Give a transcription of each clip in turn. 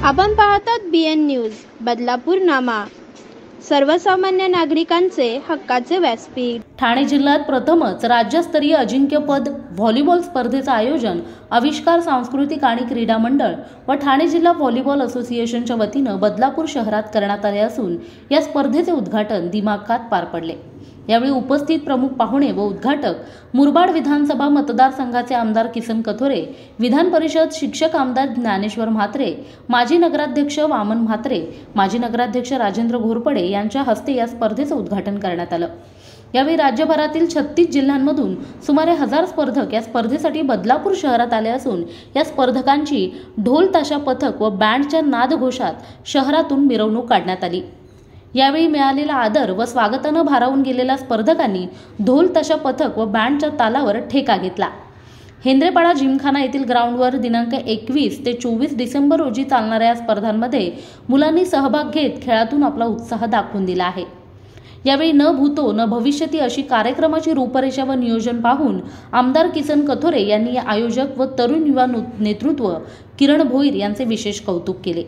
आपण पाहतात BN news Badlapur नामा, सर्वसामान्य नागरिकांचे हक्काचे व्यासपीठ। ठाणे जिल्ह्यात प्रथमच राज्यस्तरीय अजिंक्यपद व्हॉलीबॉल स्पर्धेचे आयोजन आविष्कार सांस्कृतिक आणि क्रीडा मंडळ व ठाणे जिल्हा व्हॉलीबॉल असोसिएशनच्या वतीने बदलापूर शहरात करण्यात आले असून या स्पर्धेचे उद्घाटन दिमाखात पार पडले। यावेळी उपस्थित प्रमुख पाहुणे व उद्घाटक मुरबाड विधानसभा मतदारसंघाचे आमदार किसन कथोरे, विधान परिषद शिक्षक आमदार ज्ञानेश्वर म्हात्रे, माजी नगराध्यक्ष वामन म्हात्रे, माजी नगराध्यक्ष राजेंद्र घोरपडे यांच्या हस्ते या स्पर्धेचे उद्घाटन करण्यात आलं। यावेळी राज्यभरातील 36 जिल्ह्यांमधून सुमारे 1000 स्पर्धक या स्पर्धेसाठी बदलापूर शहरात आले असून या स्पर्धकांची ढोल ताशा पथक व बँडच्या नादघोषात शहरातून मिरवणूक काढण्यात आली। यावेळी मिळालेला आदर व स्वागताने भारावून गेलेल्या स्पर्धकांनी ढोल ताशा पथक व बँडच्या तालावर ठेका घेतला। हेंद्रेपाडा जिमखाना येथील ग्राउंडवर दिनांक 21 ते 24 डिसेंबर रोजी चालणाऱ्या या स्पर्धांमध्ये मुलांनी सहभाग घेत खेळातून आपला उत्साह दाखवून दिला आहे। यावेळी न भूतो न भविष्यती अशी कार्यक्रमाची रूपरेषा व नियोजन पाहून आमदार किसन कथोरे यांनी आयोजक व तरुण युवा नेतृत्व किरण भोईर यांचे विशेष कौतुक केले।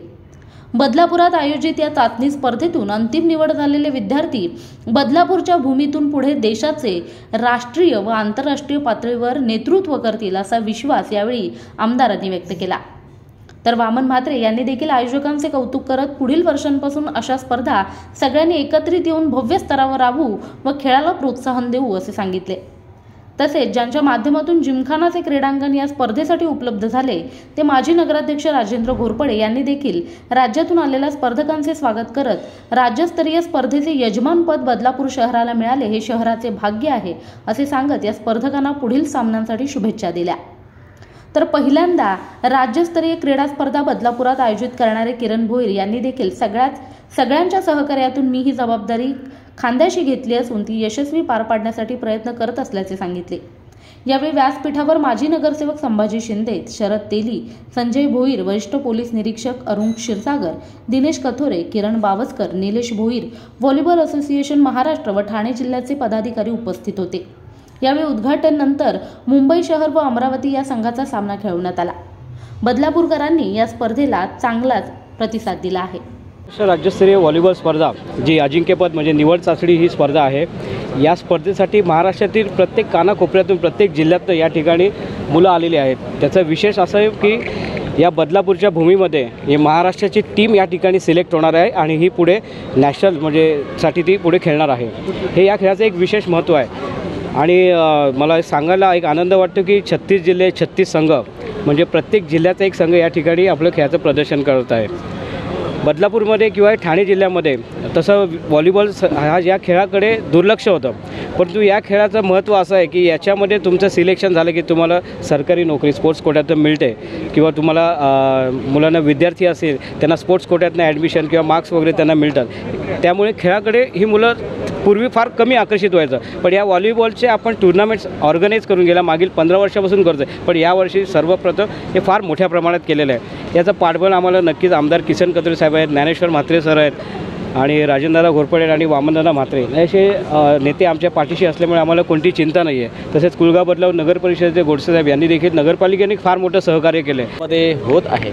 बदलापुरात आयोजित या चाचणी स्पर्धेतून अंतिम निवड झालेले विद्यार्थी बदलापूरच्या भूमीतून पुढे देशाचे राष्ट्रीय व आंतरराष्ट्रीय पातळीवर नेतृत्व करतील असा विश्वास यावेळी आमदारांनी व्यक्त केला। तर वामन म्हात्रे यांनी देखील आयोजकांचे कौतुक करत पुढील वर्षांपासून अशा स्पर्धा सगळ्यांनी एकत्रित येऊन भव्य स्तरावर राबवू व खेळाला प्रोत्साहन देऊ असे सांगितले। तसेच ज्यांच्या माध्यमातून जिमखानाचे क्रीडांगण या स्पर्धेसाठी उपलब्ध झाले ते माजी नगराध्यक्ष राजेंद्र घोरपडे यांनी देखील राज्यातून आलेल्या स्पर्धकांचे स्वागत करत राज्यस्तरीय स्पर्धेचे यजमानपद बदलापूर शहराला मिळाले हे शहराचे भाग्य आहे असे सांगत या स्पर्धकांना पुढील सामन्यांसाठी शुभेच्छा दिल्या। तर पहिल्यांदा राज्यस्तरीय क्रीडा स्पर्धा बदलापुरात आयोजित करणारे किरण भोईर यांनी देखील सगळ्यांच्या सहकार्यातून मी ही जबाबदारी खांद्याशी घेतली असून ती यशस्वी पार पाडण्यासाठी प्रयत्न करत असल्याचे सांगितले। यावेळी व्यासपीठावर माजी नगरसेवक संभाजी शिंदे, शरद तेली, संजय भोईर, वरिष्ठ पोलीस निरीक्षक अरुण क्षीरसागर, दिनेश कथोरे, किरण बावस्कर, निलेश भोईर, व्हॉलीबॉल असोसिएशन महाराष्ट्र व ठाणे जिल्ह्याचे पदाधिकारी उपस्थित होते। यावेळी उद्घाटन नंतर मुंबई शहर व अमरावती या संघाचा सामना खेळवण्यात आला। बदलापूरकरांनी या स्पर्धेला चांगलाच प्रतिसाद दिला आहे। राज्यस्तरीय व्हॉलीबॉल स्पर्धा जी अजिंक्यपद म्हणजे निवड चाचणी ही स्पर्धा आहे। या स्पर्धेसाठी महाराष्ट्रातील प्रत्येक कानाकोपऱ्यातून प्रत्येक जिल्ह्यातून या ठिकाणी मुलं आलेली आहेत। त्याचा विशेष असं आहे की या बदलापूरच्या भूमीमध्ये ही महाराष्ट्राची टीम या ठिकाणी सिलेक्ट होणार आहे आणि ही पुढे नॅशनल म्हणजे साठी ती पुढे खेळणार आहे। हे या खेळाचं एक विशेष महत्त्व आहे आणि मला सांगायला एक आनंद वाटतो की 36 जिल्हे 36 संघ म्हणजे प्रत्येक जिल्ह्याचा एक संघ या ठिकाणी आपलं खेळाचं प्रदर्शन करत आहे। बदलापूरमध्ये किंवा ठाणे जिल्ह्यामध्ये तसं व्हॉलीबॉल या खेळाकडे दुर्लक्ष होतं, परंतु या खेळाचं महत्त्व असं आहे की याच्यामध्ये तुमचं सिलेक्शन झालं की तुम्हाला सरकारी नोकरी स्पोर्ट्स कोट्यातून मिळते किंवा तुम्हाला मुलांना विद्यार्थी असेल त्यांना स्पोर्ट्स कोट्यातनं ॲडमिशन किंवा मार्क्स वगैरे त्यांना मिळतात। त्यामुळे खेळाकडे ही मुलं पूर्वी फार कमी आकर्षित व्हायचं, पण या व्हॉलीबॉलचे आपण टुर्नामेंट्स ऑर्गनाईज करून गेला मागील 15 वर्षापासून करतो आहे, पण यावर्षी सर्वप्रथम हे फार मोठ्या प्रमाणात केलेलं आहे। याचं पाठबळ आम्हाला नक्कीच आमदार किसन कथोरे साहेब आहेत, ज्ञानेश्वर म्हात्रे सर आहेत आणि राजेंद्र घोरपडे आणि वामनदादा म्हात्रे असे नेते आमच्या पाठीशी असल्यामुळे आम्हाला कोणती चिंता नाही आहे। तसेच कुलगाव बदलाव नगर परिषदेचे गोडसे साहेब यांनी देखील नगरपालिकेने फार मोठं सहकार्य केलं आहे मध्ये होत आहे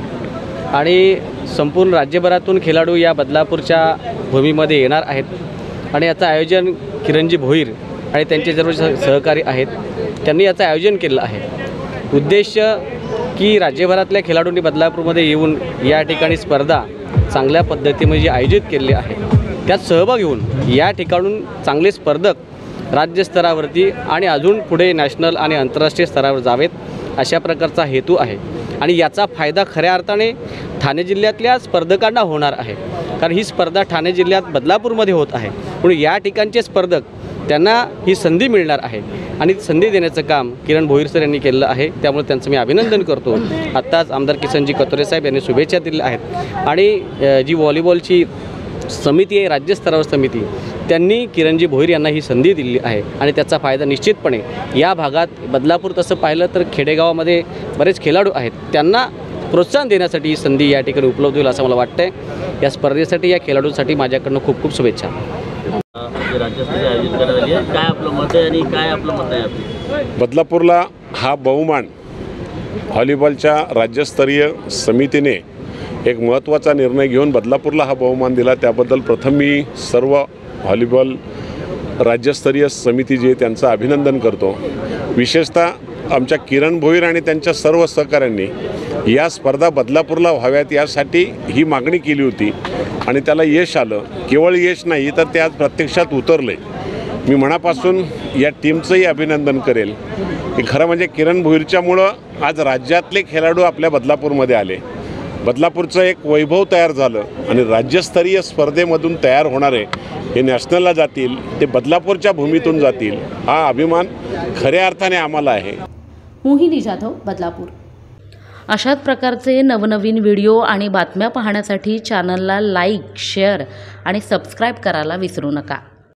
आणि संपूर्ण राज्यभरातून खेळाडू या बदलापूरच्या भूमीमध्ये येणार आहेत आणि याचं आयोजन किरणजी भोईर आणि त्यांचे सर्व सहकारी आहेत त्यांनी याचं आयोजन केलं आहे। उद्देश की राज्यभरातल्या खेळाडूंनी बदलापूरमध्ये येऊन या ठिकाणी स्पर्धा चांगल्या पद्धतीमध्ये आयोजित केलेली आहे त्यात सहभाग घेऊन या ठिकाणून चांगले स्पर्धक राज्यस्तरावरती आणि अजून पुढे नॅशनल आणि आंतरराष्ट्रीय स्तरावर जावेत अशा प्रकारचा हेतू आहे आणि याचा फायदा खऱ्या अर्थाने ठाणे जिल्ह्यातल्या स्पर्धकांना होणार आहे, कारण ही स्पर्धा ठाणे जिल्ह्यात बदलापूरमध्ये होत आहे म्हणून या ठिकाणचे स्पर्धक त्यांना ही संधी मिळणार आहे आणि संधी देण्याचं काम किरण भोईर सर यांनी केलेलं आहे। त्यामुळे त्यांचं मी अभिनंदन करतो। आत्ताच आमदार किसनजी कथोरे साहेब यांनी शुभेच्छा दिल्या आहेत आणि जी व्हॉलीबॉलची समिती आहे राज्यस्तरावर समिती त्यांनी किरणजी भोईर यांना ही संधी दिली आहे आणि त्याचा फायदा निश्चितपणे या भागात बदलापूर तसं पाहिलं तर खेडेगावामध्ये बरेच खेळाडू आहेत त्यांना प्रोत्साहन देण्यासाठी ही संधी या ठिकाणी उपलब्ध होईल असं मला वाटतंय। या स्पर्धेसाठी या खेळाडूंसाठी माझ्याकडनं खूप खूप शुभेच्छा। राज्यस्तरीय आयोजित करण्यात आली आहे, काय आपलं मत आहे आणि काय आपलं मत आहे? बदलापूरला हा बहुमान व्हॉलीबॉलच्या राज्यस्तरीय समितीने एक महत्त्वाचा निर्णय घेऊन बदलापूरला हा बहुमान दिला, त्याबद्दल प्रथम मी सर्व व्हॉलीबॉल राज्यस्तरीय समिती जी आहे त्यांचं अभिनंदन करतो। विशेषतः आमच्या किरण भोईर आणि त्यांच्या सर्व सहकाऱ्यांनी या स्पर्धा बदलापूरला व्हाव्यात यासाठी ही मागणी केली होती आणि त्याला यश आलं। केवळ यश नाही तर ते आज प्रत्यक्षात उतरले। मी मनापासून या टीमचंही अभिनंदन करेल की खरं म्हणजे किरण भोईरच्यामुळं आज राज्यातले खेळाडू आपल्या बदलापूरमध्ये आले। बदलापूरचं एक वैभव तयार झालं आणि राज्यस्तरीय स्पर्धेमधून तयार होणारे हे नॅशनलला जातील, ते बदलापूरच्या भूमीतून जातील, हा अभिमान खऱ्या अर्थाने आम्हाला आहे। मोहिनी जाधव, बदलापूर। अशाच प्रकारचे नवनवीन व्हिडिओ आणि बातम्या पाहण्यासाठी चॅनलला लाईक, शेअर आणि सबस्क्राईब करायला विसरू नका।